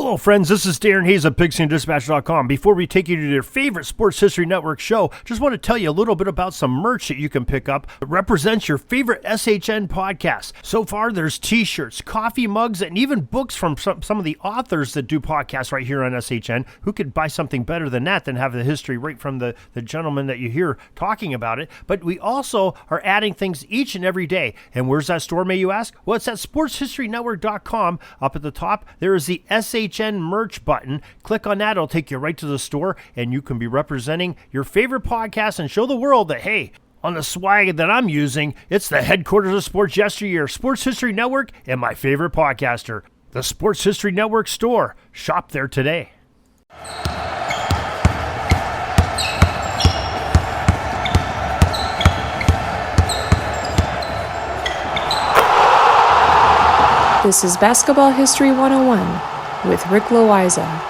Hello friends, this is Darren Hayes of PigskinDispatch.com. Before we take you to your favorite Sports History Network show, just want to tell you a little bit about some merch that you can pick up that represents your favorite SHN podcast. So far, there's t-shirts, coffee mugs, and even books from some of the authors that do podcasts right here on SHN. Who could buy something better than that, than have the history right from the gentleman that you hear talking about it? But we also are adding things each and every day. And where's that store, may you ask? Well, it's at SportsHistoryNetwork.com. Up at the top, there is the SHN merch button. Click on that, it'll take you right to the store, and you can be representing your favorite podcast and show the world that, hey, on the swag that I'm using, it's the headquarters of sports yesteryear, Sports History Network, and my favorite podcaster, the Sports History Network store. Shop there today. This is Basketball History 101 with Rick Loayza.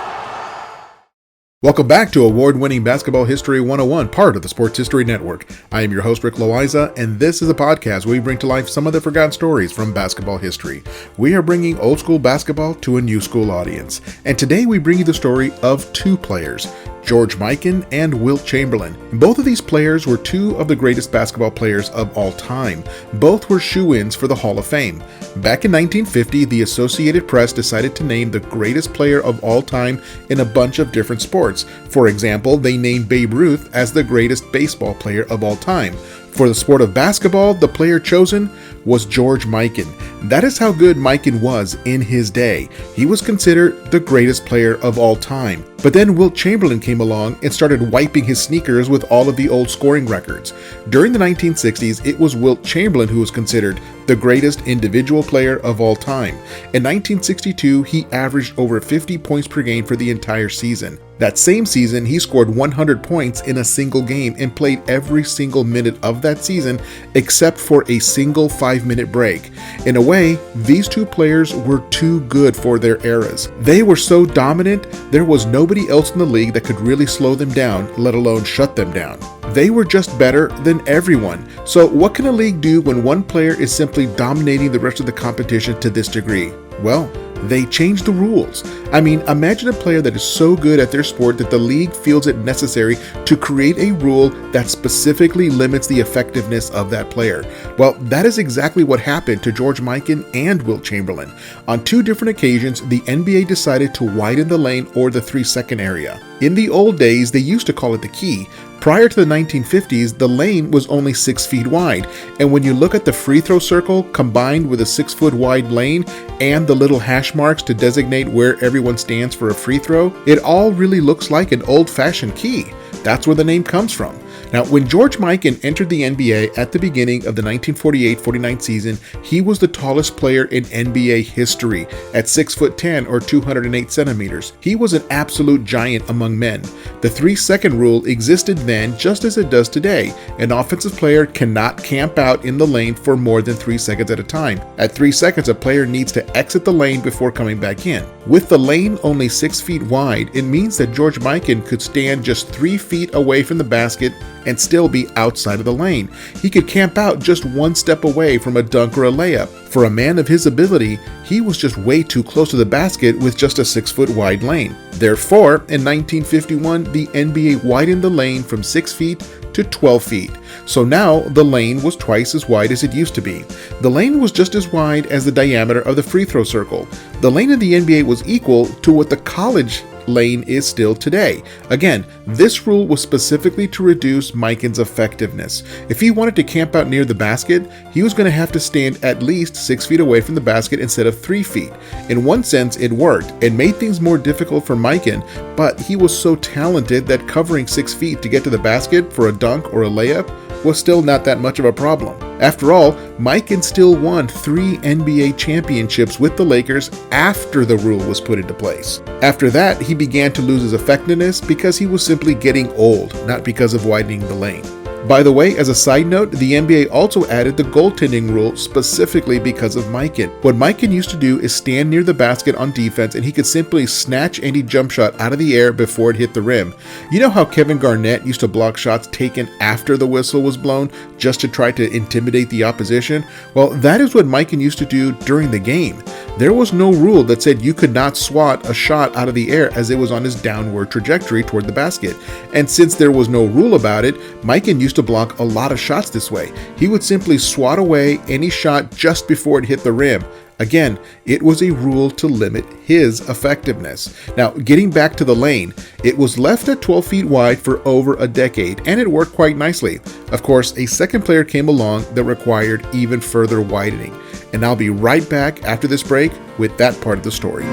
Welcome back to Award-winning Basketball History 101, part of the Sports History Network. I am your host, Rick Loayza, and this is a podcast where we bring to life some of the forgotten stories from basketball history. We are bringing old school basketball to a new school audience, and today we bring you the story of two players, George Mikan and Wilt Chamberlain. Both of these players were two of the greatest basketball players of all time. Both were shoo-ins for the Hall of Fame. Back in 1950, the Associated Press decided to name the greatest player of all time in a bunch of different sports. For example, they named Babe Ruth as the greatest baseball player of all time. For the sport of basketball, the player chosen was George Mikan. That is how good Mikan was in his day. He was considered the greatest player of all time. But then Wilt Chamberlain came along and started wiping his sneakers with all of the old scoring records. During the 1960s, it was Wilt Chamberlain who was considered the greatest individual player of all time. In 1962, he averaged over 50 points per game for the entire season. That same season, he scored 100 points in a single game and played every single minute of that season except for a single 5-minute break. In a way, these two players were too good for their eras. They were so dominant, there was nobody else in the league that could really slow them down, let alone shut them down. They were just better than everyone. So what can a league do when one player is simply dominating the rest of the competition to this degree? Well, they changed the rules. I mean, imagine a player that is so good at their sport that the league feels it necessary to create a rule that specifically limits the effectiveness of that player. Well, that is exactly what happened to George Mikan and Wilt Chamberlain. On two different occasions, the NBA decided to widen the lane or the 3-second area. In the old days, they used to call it the key. Prior to the 1950s, the lane was only 6 feet wide, and when you look at the free throw circle combined with a 6-foot wide lane and the little hash marks to designate where everyone stands for a free throw, it all really looks like an old-fashioned key. That's where the name comes from. Now, when George Mikan entered the NBA at the beginning of the 1948-49 season, he was the tallest player in NBA history at 6'10" or 208 centimeters. He was an absolute giant among men. The 3-second rule existed then just as it does today. An offensive player cannot camp out in the lane for more than 3 seconds at a time. At 3 seconds, a player needs to exit the lane before coming back in. With the lane only 6 feet wide, it means that George Mikan could stand just 3 feet away from the basket and still be outside of the lane. He could camp out just 1 step away from a dunk or a layup. For a man of his ability, he was just way too close to the basket with just a 6-foot wide lane. Therefore, in 1951, the NBA widened the lane from 6 feet to 12 feet. So now the lane was twice as wide as it used to be. The lane was just as wide as the diameter of the free throw circle. The lane in the NBA was equal to what the college lane is still today. Again, this rule was specifically to reduce Mikan's effectiveness. If he wanted to camp out near the basket, he was going to have to stand at least 6 feet away from the basket instead of 3 feet. In one sense, it worked and made things more difficult for Mikan, but he was so talented that covering 6 feet to get to the basket for a dunk or a layup was still not that much of a problem. After all, Mikan still won 3 NBA championships with the Lakers after the rule was put into place. After that, he began to lose his effectiveness because he was simply getting old, not because of widening the lane. By the way, as a side note, the NBA also added the goaltending rule specifically because of Mikan. What Mikan used to do is stand near the basket on defense and he could simply snatch any jump shot out of the air before it hit the rim. You know how Kevin Garnett used to block shots taken after the whistle was blown just to try to intimidate the opposition? Well, that is what Mikan used to do during the game. There was no rule that said you could not swat a shot out of the air as it was on his downward trajectory toward the basket. And since there was no rule about it, Mikan used to block a lot of shots this way. He would simply swat away any shot just before it hit the rim. Again, it was a rule to limit his effectiveness. Now, getting back to the lane, it was left at 12 feet wide for over a decade, and it worked quite nicely. Of course, a second player came along that required even further widening. And I'll be right back after this break with that part of the story.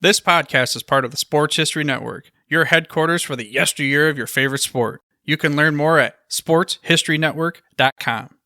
This podcast is part of the Sports History Network, your headquarters for the yesteryear of your favorite sport. You can learn more at sportshistorynetwork.com.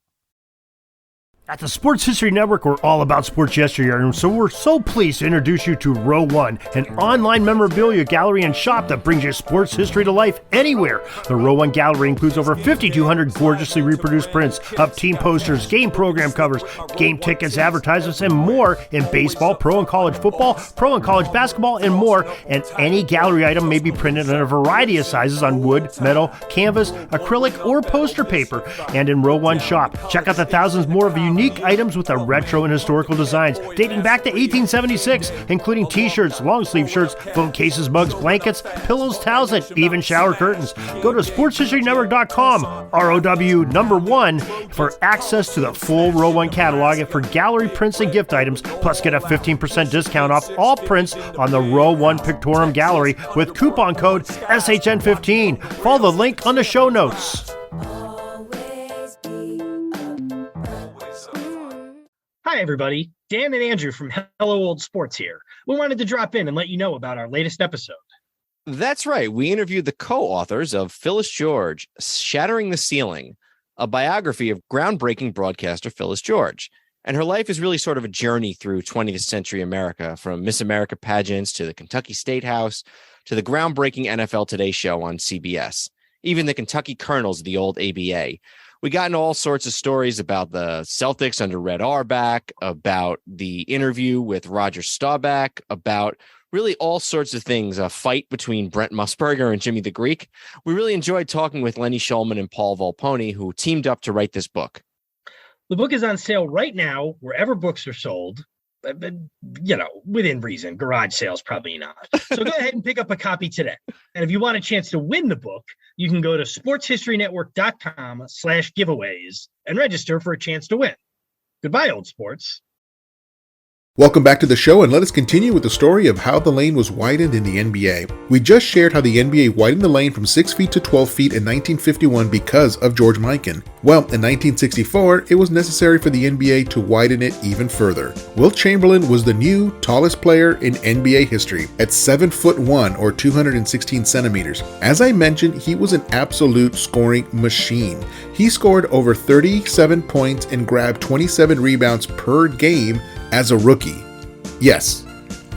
At the Sports History Network, we're all about sports yesteryear, and so we're so pleased to introduce you to Row One, an online memorabilia gallery and shop that brings your sports history to life anywhere. The Row One gallery includes over 5,200 gorgeously reproduced prints of team posters, game program covers, game tickets, advertisements, and more in baseball, pro and college football, pro and college basketball, and more. And any gallery item may be printed in a variety of sizes on wood, metal, canvas, acrylic, or poster paper. And in Row One shop, check out the thousands more of unique items with the retro and historical designs dating back to 1876, including t-shirts, long sleeve shirts, phone cases, mugs, blankets, pillows, towels, and even shower curtains. Go to sportshistorynetwork.com, ROW1, for access to the full Row One catalog for gallery prints and gift items, plus get a 15% discount off all prints on the Row One Pictorium Gallery with coupon code SHN15. Follow the link on the show notes. Hi, everybody. Dan and Andrew from Hello Old Sports here. We wanted to drop in and let you know about our latest episode. That's right. We interviewed the co-authors of Phyllis George, Shattering the Ceiling, a biography of groundbreaking broadcaster Phyllis George. And her life is really sort of a journey through 20th century America, from Miss America pageants to the Kentucky State House to the groundbreaking NFL Today show on CBS, even the Kentucky Colonels of the old ABA. We got into all sorts of stories about the Celtics under Red Auerbach, about the interview with Roger Staubach, about really all sorts of things, a fight between Brent Musburger and Jimmy the Greek. We really enjoyed talking with Lenny Shulman and Paul Volpone, who teamed up to write this book. The book is on sale right now, wherever books are sold. Within reason. Garage sales, probably not. So go ahead and pick up a copy today. And if you want a chance to win the book, you can go to sportshistorynetwork.com/giveaways and register for a chance to win. Goodbye, old sports. Welcome back to the show, and let us continue with the story of how the lane was widened in the NBA. We just shared how the NBA widened the lane from 6 feet to 12 feet in 1951 because of George Mikan. Well, in 1964, it was necessary for the NBA to widen it even further. Wilt Chamberlain was the new tallest player in NBA history at 7'1" or 216 centimeters. As I mentioned, he was an absolute scoring machine. He scored over 37 points and grabbed 27 rebounds per game as a rookie. Yes,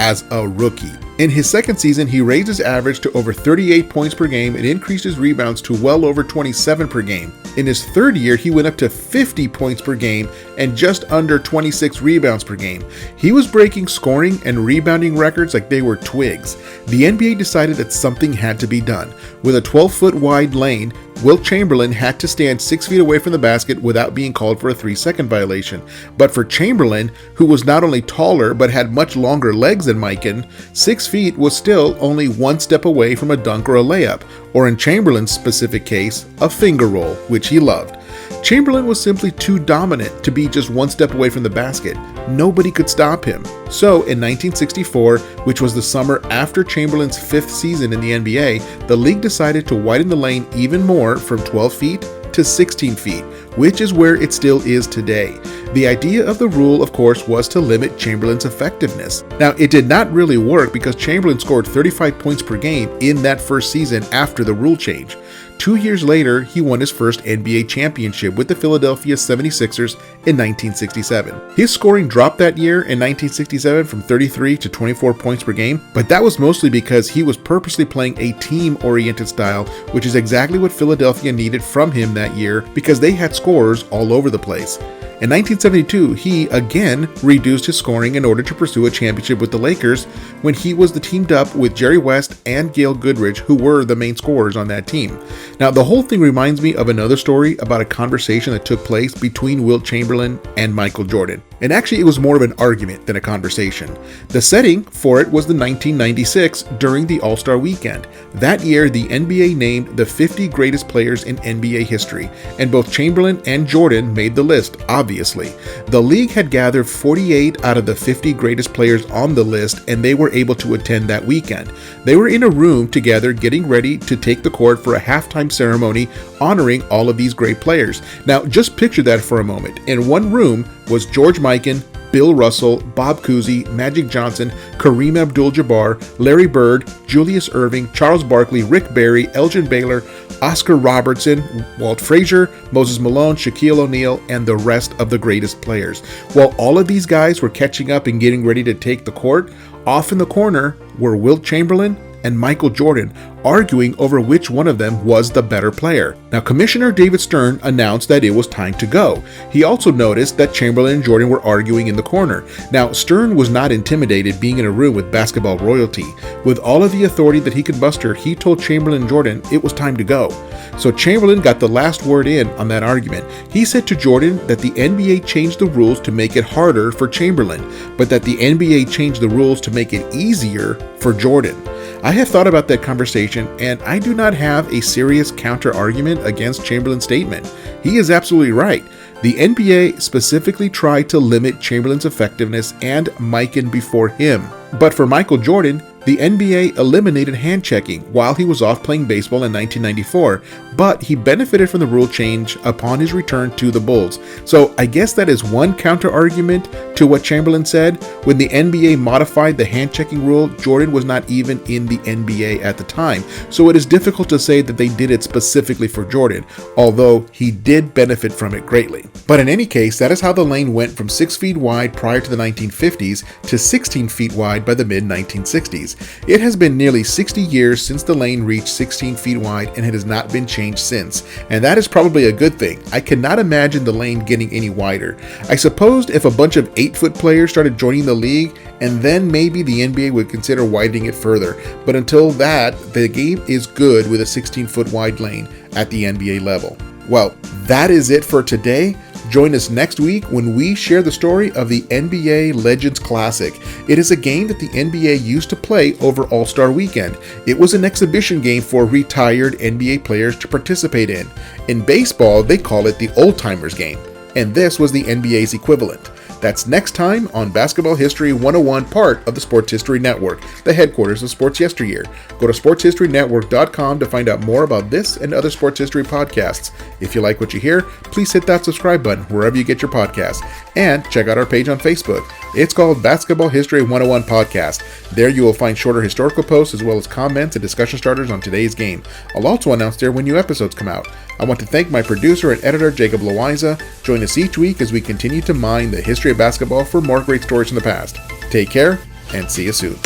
as a rookie. In his second season, he raised his average to over 38 points per game and increased his rebounds to well over 27 per game. In his third year, he went up to 50 points per game and just under 26 rebounds per game. He was breaking scoring and rebounding records like they were twigs. The NBA decided that something had to be done. With a 12-foot wide lane, Wilt Chamberlain had to stand 6 feet away from the basket without being called for a 3-second violation. But for Chamberlain, who was not only taller but had much longer legs than Mikan, 6 feet was still only one step away from a dunk or a layup, or in Chamberlain's specific case, a finger roll, which he loved. Chamberlain was simply too dominant to be just one step away from the basket. Nobody could stop him. So in 1964, which was the summer after Chamberlain's 5th season in the NBA, the league decided to widen the lane even more from 12 feet to 16 feet, which is where it still is today. The idea of the rule, of course, was to limit Chamberlain's effectiveness. Now, it did not really work because Chamberlain scored 35 points per game in that first season after the rule change. 2 years later, he won his first NBA championship with the Philadelphia 76ers in 1967. His scoring dropped that year in 1967 from 33 to 24 points per game, but that was mostly because he was purposely playing a team-oriented style, which is exactly what Philadelphia needed from him that year because they had scorers all over the place. In 1972, he again reduced his scoring in order to pursue a championship with the Lakers when he was teamed up with Jerry West and Gail Goodrich, who were the main scorers on that team. Now, the whole thing reminds me of another story about a conversation that took place between Wilt Chamberlain and Michael Jordan. And actually, it was more of an argument than a conversation. The setting for it was the 1996 during the All-Star Weekend. That year, the NBA named the 50 greatest players in NBA history, and both Chamberlain and Jordan made the list, obviously. The league had gathered 48 out of the 50 greatest players on the list, and they were able to attend that weekend. They were in a room together getting ready to take the court for a halftime ceremony honoring all of these great players. Now, just picture that for a moment. In one room was George Mikan, Bill Russell, Bob Cousy, Magic Johnson, Kareem Abdul-Jabbar, Larry Bird, Julius Erving, Charles Barkley, Rick Barry, Elgin Baylor, Oscar Robertson, Walt Frazier, Moses Malone, Shaquille O'Neal, and the rest of the greatest players. While all of these guys were catching up and getting ready to take the court, off in the corner were Wilt Chamberlain and Michael Jordan, arguing over which one of them was the better player. Now, Commissioner David Stern announced that it was time to go. He also noticed that Chamberlain and Jordan were arguing in the corner. Now, Stern was not intimidated being in a room with basketball royalty. With all of the authority that he could muster, he told Chamberlain and Jordan it was time to go. So Chamberlain got the last word in on that argument. He said to Jordan that the NBA changed the rules to make it harder for Chamberlain, but that the NBA changed the rules to make it easier for Jordan. I have thought about that conversation, and I do not have a serious counter-argument against Chamberlain's statement. He is absolutely right. The NBA specifically tried to limit Chamberlain's effectiveness and Mikan before him. But for Michael Jordan, the NBA eliminated hand checking while he was off playing baseball in 1994, but he benefited from the rule change upon his return to the Bulls. So I guess that is one counter-argument to what Chamberlain said. When the NBA modified the hand checking rule, Jordan was not even in the NBA at the time. So it is difficult to say that they did it specifically for Jordan, although he did benefit from it greatly. But in any case, that is how the lane went from 6 feet wide prior to the 1950s to 16 feet wide by the mid-1960s. It has been nearly 60 years since the lane reached 16 feet wide, and it has not been changed since. And that is probably a good thing. I cannot imagine the lane getting any wider. I suppose if a bunch of 8-foot players started joining the league, and then maybe the NBA would consider widening it further. But until that, the game is good with a 16-foot wide lane at the NBA level. Well, that is it for today. Join us next week when we share the story of the NBA Legends Classic. It is a game that the NBA used to play over All-Star Weekend. It was an exhibition game for retired NBA players to participate in. In baseball, they call it the Old Timers game, and this was the NBA's equivalent. That's next time on Basketball History 101, part of the Sports History Network, the headquarters of Sports Yesteryear. Go to sportshistorynetwork.com to find out more about this and other sports history podcasts. If you like what you hear, please hit that subscribe button wherever you get your podcasts. And check out our page on Facebook. It's called Basketball History 101 Podcast. There you will find shorter historical posts as well as comments and discussion starters on today's game. I'll also announce there when new episodes come out. I want to thank my producer and editor, Jacob Loayza. Join us each week as we continue to mine the history of basketball for more great stories from the past. Take care, and see you soon.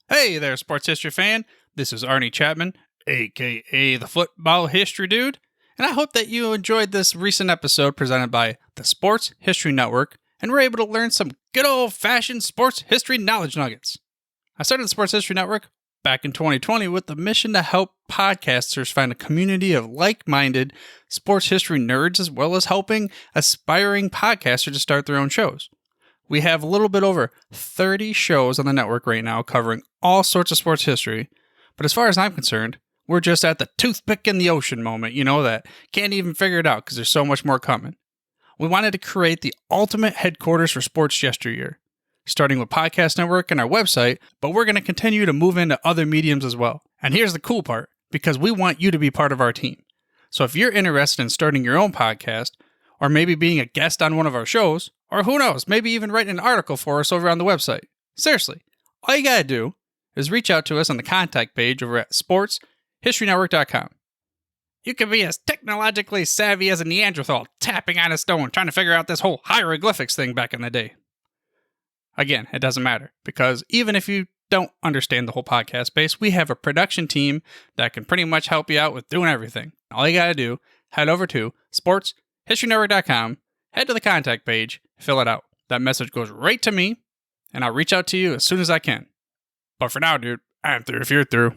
Hey there, sports history fan. This is Arnie Chapman, aka the Football History Dude, and I hope that you enjoyed this recent episode presented by the Sports History Network and were able to learn some good old-fashioned sports history knowledge nuggets. I started the Sports History Network back in 2020 with the mission to help podcasters find a community of like-minded sports history nerds, as well as helping aspiring podcasters to start their own shows. We have a little bit over 30 shows on the network right now covering all sorts of sports history, but as far as I'm concerned, we're just at the toothpick in the ocean moment, that can't even figure it out because there's so much more coming. We wanted to create the ultimate headquarters for sports yesteryear. starting with Podcast Network and our website, but we're going to continue to move into other mediums as well. And here's the cool part, because we want you to be part of our team. So if you're interested in starting your own podcast, or maybe being a guest on one of our shows, or who knows, maybe even writing an article for us over on the website. Seriously, all you gotta do is reach out to us on the contact page over at sportshistorynetwork.com. You can be as technologically savvy as a Neanderthal tapping on a stone trying to figure out this whole hieroglyphics thing back in the day. Again, it doesn't matter, because even if you don't understand the whole podcast space, we have a production team that can pretty much help you out with doing everything. All you gotta do, head over to sportshistorynetwork.com, head to the contact page, fill it out. That message goes right to me, and I'll reach out to you as soon as I can. But for now, dude, I'm through if you're through.